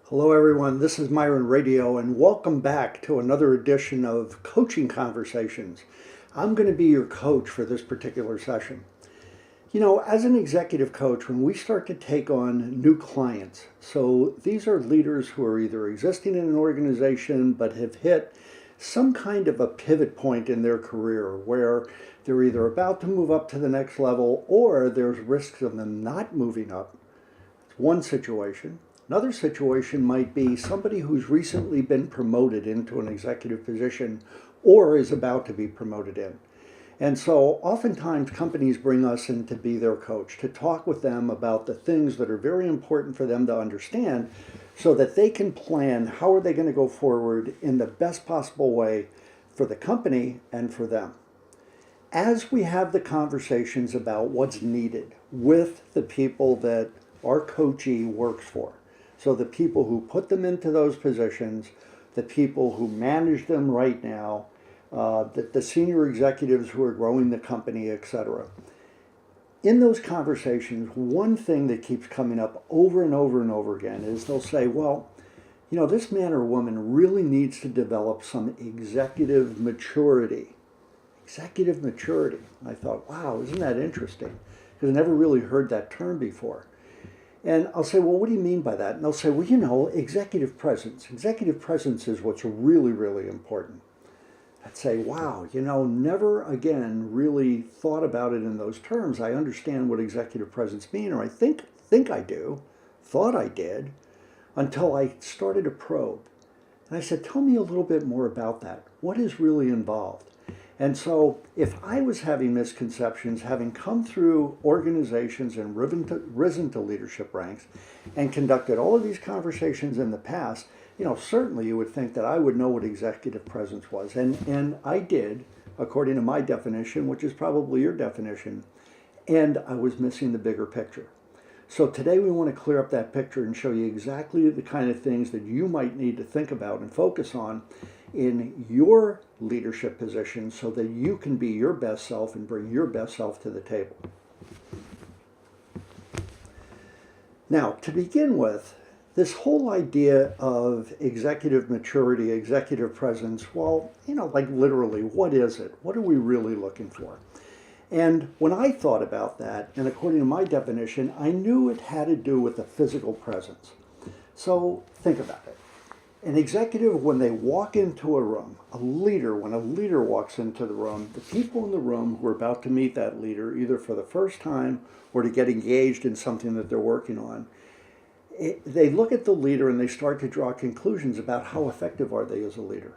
Hello, everyone. This is Myron Radio, and welcome back to another edition of Coaching Conversations. I'm going to be your coach for this particular session. You know, as an executive coach, when we start to take on new clients, so these are leaders who are either existing in an organization but have hit some kind of a pivot point in their career where they're either about to move up to the next level or there's risks of them not moving up. One situation. Another situation might be somebody who's recently been promoted into an executive position or is about to be promoted in. And so oftentimes companies bring us in to be their coach, to talk with them about the things that are very important for them to understand so that they can plan how are they going to go forward in the best possible way for the company and for them. As we have the conversations about what's needed with the people that our coachee works for, so the people who put them into those positions, the people who manage them right now, the senior executives who are growing the company, etc. In those conversations, one thing that keeps coming up over and over and over again is they'll say, well, you know, this man or woman really needs to develop some executive maturity. Executive maturity. And I thought, wow, isn't that interesting? Because I never really heard that term before. And I'll say, well, what do you mean by that? And they'll say, well, you know, executive presence. Executive presence is what's really, really important. I'd say, wow, you know, never again really thought about it in those terms. I understand what executive presence mean, or I think I do, thought I did, until I started to probe. And I said, tell me a little bit more about that. What is really involved? And so if I was having misconceptions, having come through organizations and risen to leadership ranks and conducted all of these conversations in the past, you know, certainly you would think that I would know what executive presence was. And I did, according to my definition, which is probably your definition, and I was missing the bigger picture. So today we want to clear up that picture and show you exactly the kind of things that you might need to think about and focus on in your leadership position so that you can be your best self and bring your best self to the table. Now, to begin with, this whole idea of executive maturity, executive presence, well, you know, like literally, what is it? What are we really looking for? And when I thought about that, and according to my definition, I knew it had to do with the physical presence. So think about it. An executive, when they walk into a room, when a leader walks into the room, the people in the room who are about to meet that leader, either for the first time or to get engaged in something that they're working on, they look at the leader and they start to draw conclusions about how effective are they as a leader.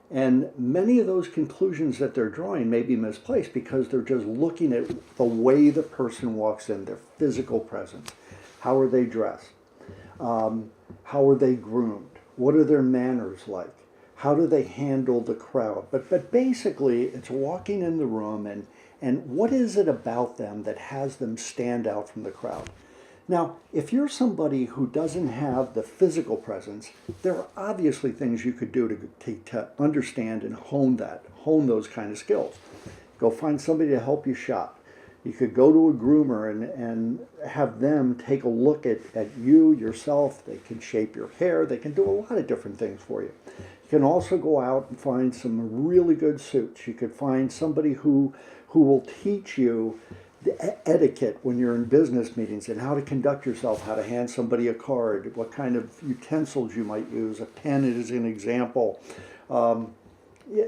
And many of those conclusions that they're drawing may be misplaced because they're just looking at the way the person walks in, their physical presence. How are they dressed? How are they groomed? What are their manners like? How do they handle the crowd? But basically, it's walking in the room and what is it about them that has them stand out from the crowd? Now, if you're somebody who doesn't have the physical presence, there are obviously things you could do to understand and hone those kind of skills. Go find somebody to help you shop. You could go to a groomer and have them take a look at you, yourself. They can shape your hair. They can do a lot of different things for you. You can also go out and find some really good suits. You could find somebody who will teach you the etiquette when you're in business meetings and how to conduct yourself, how to hand somebody a card, what kind of utensils you might use. A pen is an example.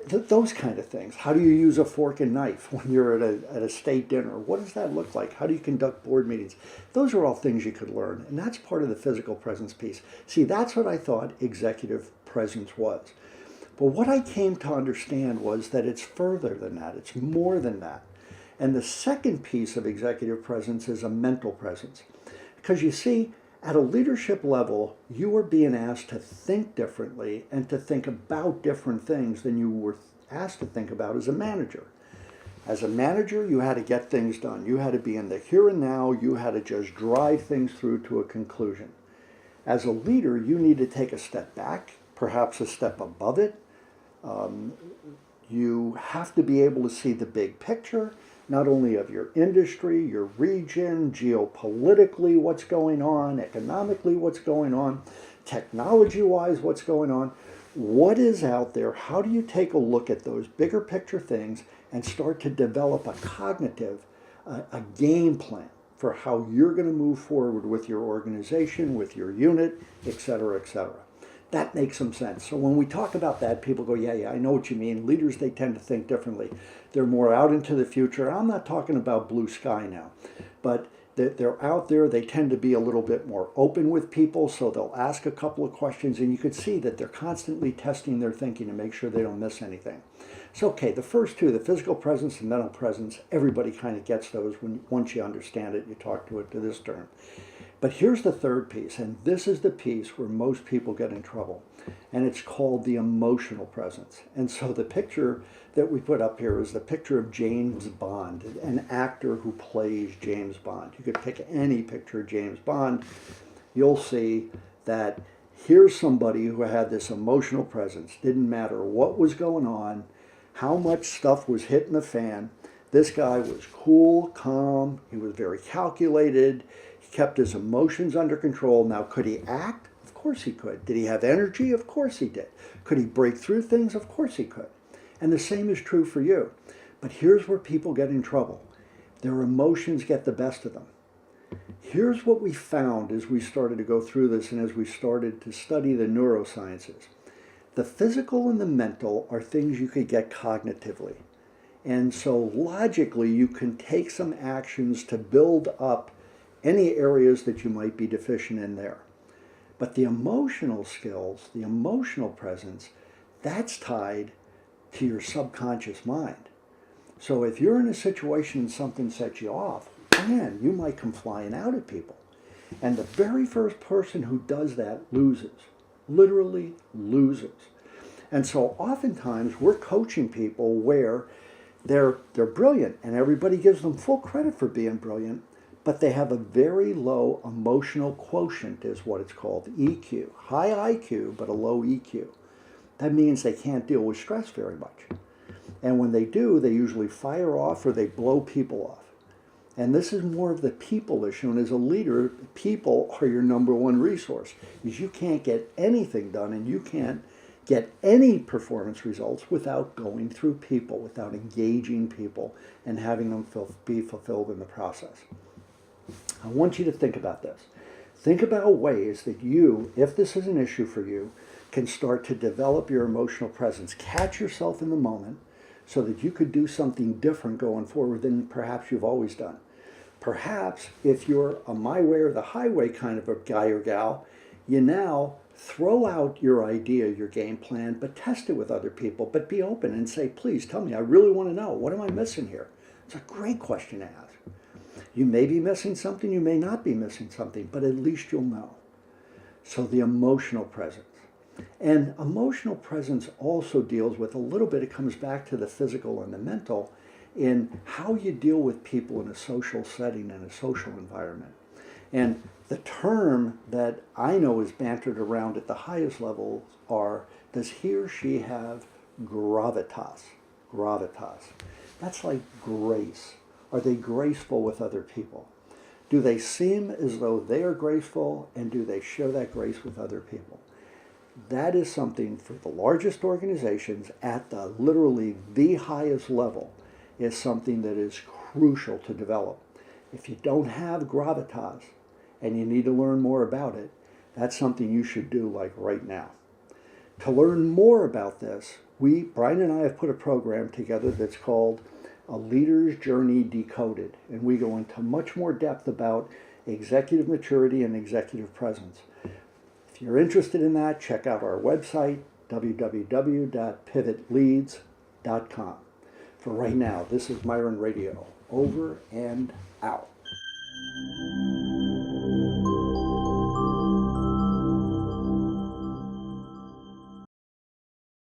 Those kind of things. How do you use a fork and knife when you're at a state dinner? What does that look like? How do you conduct board meetings? Those are all things you could learn, and that's part of the physical presence piece. See, that's what I thought executive presence was. But what I came to understand was that it's further than that. It's more than that. And the second piece of executive presence is a mental presence. Because you see, at a leadership level, you are being asked to think differently and to think about different things than you were asked to think about as a manager. As a manager, you had to get things done. You had to be in the here and now. You had to just drive things through to a conclusion. As a leader, you need to take a step back, perhaps a step above it. You have to be able to see the big picture, not only of your industry, your region, geopolitically what's going on, economically what's going on. technology-wise, what's going on, what is out there, how do you take a look at those bigger picture things and start to develop a cognitive, a game plan for how you're going to move forward with your organization, with your unit, et cetera, et cetera. That makes some sense. So when we talk about that, people go, yeah, I know what you mean. Leaders, they tend to think differently. They're more out into the future. I'm not talking about blue sky now, but they're out there. They tend to be a little bit more open with people, so they'll ask a couple of questions, and you can see that they're constantly testing their thinking to make sure they don't miss anything. So, okay, the first two, the physical presence and mental presence, everybody kind of gets those once you understand it, you talk to it to this term. But here's the third piece, and this is the piece where most people get in trouble, and it's called the emotional presence. And so the picture that we put up here is the picture of James Bond, an actor who plays James Bond. You could pick any picture of James Bond. You'll see that here's somebody who had this emotional presence. Didn't matter what was going on, how much stuff was hitting the fan. This guy was cool, calm, he was very calculated, he kept his emotions under control. Now, could he act? Of course he could. Did he have energy? Of course he did. Could he break through things? Of course he could. And the same is true for you. But here's where people get in trouble. Their emotions get the best of them. Here's what we found as we started to go through this and as we started to study the neurosciences. The physical and the mental are things you could get cognitively. And so logically, you can take some actions to build up any areas that you might be deficient in there. But the emotional skills, the emotional presence, that's tied to your subconscious mind. So if you're in a situation and something sets you off, man, you might come flying out at people. And the very first person who does that loses, literally loses. And so oftentimes we're coaching people where they're brilliant and everybody gives them full credit for being brilliant, but they have a very low emotional quotient is what it's called, EQ. High IQ, but a low EQ. That means they can't deal with stress very much. And when they do, they usually fire off or they blow people off. And this is more of the people issue. And as a leader, people are your number one resource. Because you can't get anything done and you can't get any performance results without going through people, without engaging people and having them be fulfilled in the process. I want you to think about this. Think about ways that you, if this is an issue for you, can start to develop your emotional presence. Catch yourself in the moment so that you could do something different going forward than perhaps you've always done. Perhaps if you're a my way or the highway kind of a guy or gal, you now throw out your idea, your game plan, but test it with other people, but be open and say, please tell me, I really want to know, what am I missing here? It's a great question to ask. You may be missing something, you may not be missing something, but at least you'll know. So the emotional presence. And emotional presence also deals with a little bit, it comes back to the physical and the mental, in how you deal with people in a social setting and a social environment. And the term that I know is bantered around at the highest levels are, does he or she have gravitas? Gravitas. That's like grace. Are they graceful with other people? Do they seem as though they are graceful, and do they show that grace with other people? That is something for the largest organizations at the literally the highest level is something that is crucial to develop. If you don't have gravitas and you need to learn more about it, that's something you should do like right now. To learn more about this, Brian and I have put a program together that's called A Leader's Journey Decoded, and we go into much more depth about executive maturity and executive presence. If you're interested in that, check out our website, www.pivotleads.com. For right now, this is Myron Radio. Over and out.